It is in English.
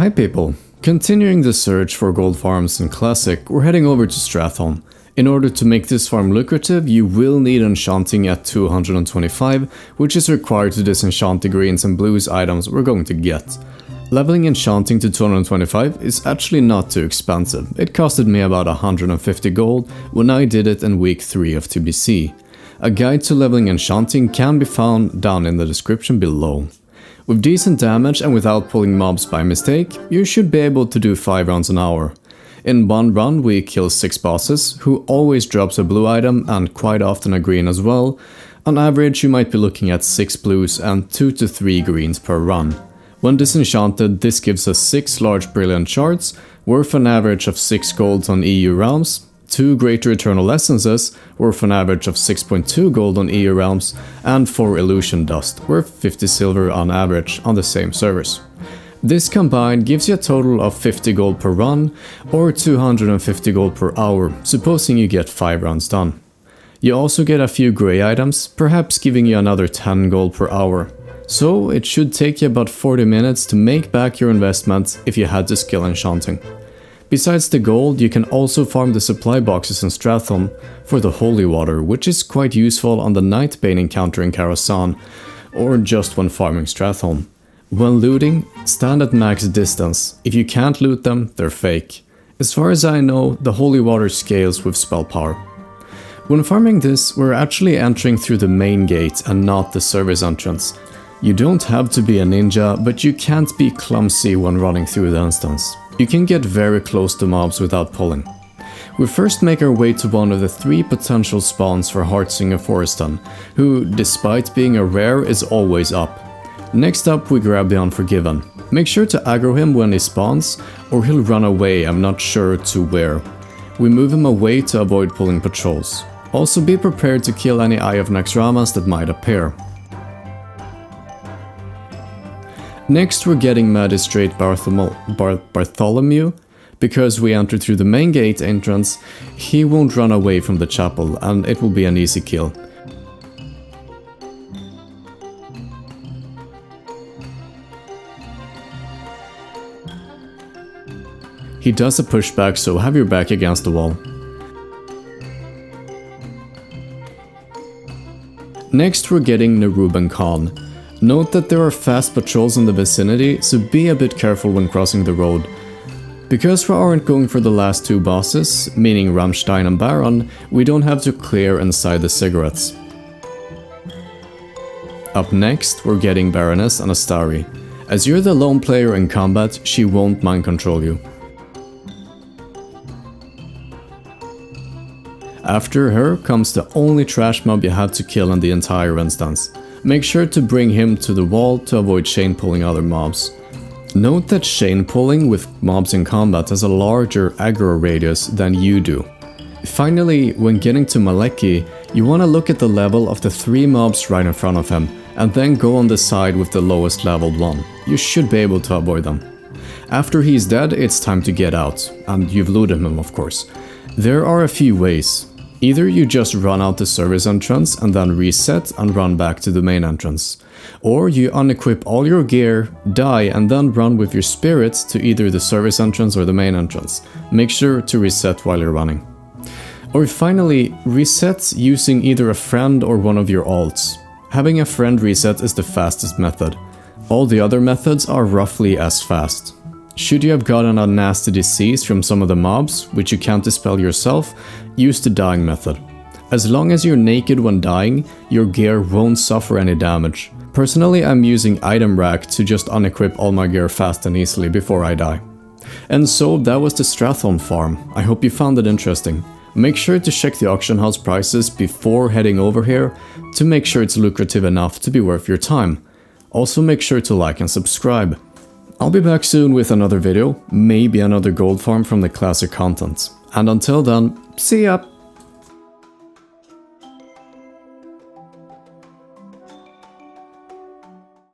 Hi people! Continuing the search for gold farms in Classic, we're heading over to Stratholme. In order to make this farm lucrative, you will need Enchanting at 225, which is required to disenchant the greens and blues items we're going to get. Leveling Enchanting to 225 is actually not too expensive. It costed me about 150 gold when I did it in week 3 of TBC. A guide to leveling Enchanting can be found down in the description below. With decent damage and without pulling mobs by mistake, you should be able to do 5 rounds an hour. In one run we kill 6 bosses, who always drops a blue item and quite often a green as well. On average you might be looking at 6 blues and 2 to 3 greens per run. When disenchanted, this gives us 6 large brilliant shards, worth an average of 6 golds on EU realms, 2 greater eternal essences, worth an average of 6.2 gold on EU realms, and 4 illusion dust, worth 50 silver on average on the same servers. This combined gives you a total of 50 gold per run, or 250 gold per hour, supposing you get 5 rounds done. You also get a few grey items, perhaps giving you another 10 gold per hour. So it should take you about 40 minutes to make back your investment if you had to skill Enchanting. Besides the gold, you can also farm the supply boxes in Stratholme for the holy water, which is quite useful on the Nightbane encounter in Karazhan, or just when farming Stratholme. When looting, stand at max distance. If you can't loot them, they're fake. As far as I know, the holy water scales with spell power. When farming this, we're actually entering through the main gate and not the service entrance. You don't have to be a ninja, but you can't be clumsy when running through the instance. You can get very close to mobs without pulling. We first make our way to one of the 3 potential spawns for heartsinger Foreston, who, despite being a rare, is always up. Next up we grab the Unforgiven. Make sure to aggro him when he spawns, or he'll run away, I'm not sure to where. We move him away to avoid pulling patrols. Also be prepared to kill any Eye of Naxxramas that might appear. Next we're getting Magistrate Bartholomew. Because we enter through the main gate entrance, he won't run away from the chapel and it will be an easy kill. He does a pushback, so have your back against the wall. Next we're getting Neruban Khan. Note that there are fast patrols in the vicinity, so be a bit careful when crossing the road. Because we aren't going for the last 2 bosses, meaning Rammstein and Baron, we don't have to clear inside the cigarettes. Up next, we're getting Baroness and Astari. As you're the lone player in combat, she won't mind control you. After her comes the only trash mob you have to kill in the entire instance. Make sure to bring him to the wall to avoid chain pulling other mobs. Note that chain pulling with mobs in combat has a larger aggro radius than you do. Finally, when getting to Maleki, you want to look at the level of the 3 mobs right in front of him, and then go on the side with the lowest leveled one. You should be able to avoid them. After he's dead, it's time to get out, and you've looted him of course. There are a few ways. Either you just run out the service entrance and then reset and run back to the main entrance. Or you unequip all your gear, die and then run with your spirit to either the service entrance or the main entrance. Make sure to reset while you're running. Or finally, reset using either a friend or one of your alts. Having a friend reset is the fastest method. All the other methods are roughly as fast. Should you have gotten a nasty disease from some of the mobs, which you can't dispel yourself, use the dying method. As long as you're naked when dying, your gear won't suffer any damage. Personally, I'm using item rack to just unequip all my gear fast and easily before I die. And so that was the Stratholme farm. I hope you found it interesting. Make sure to check the auction house prices before heading over here to make sure it's lucrative enough to be worth your time. Also make sure to like and subscribe. I'll be back soon with another video, maybe another gold farm from the classic content. And until then, see ya!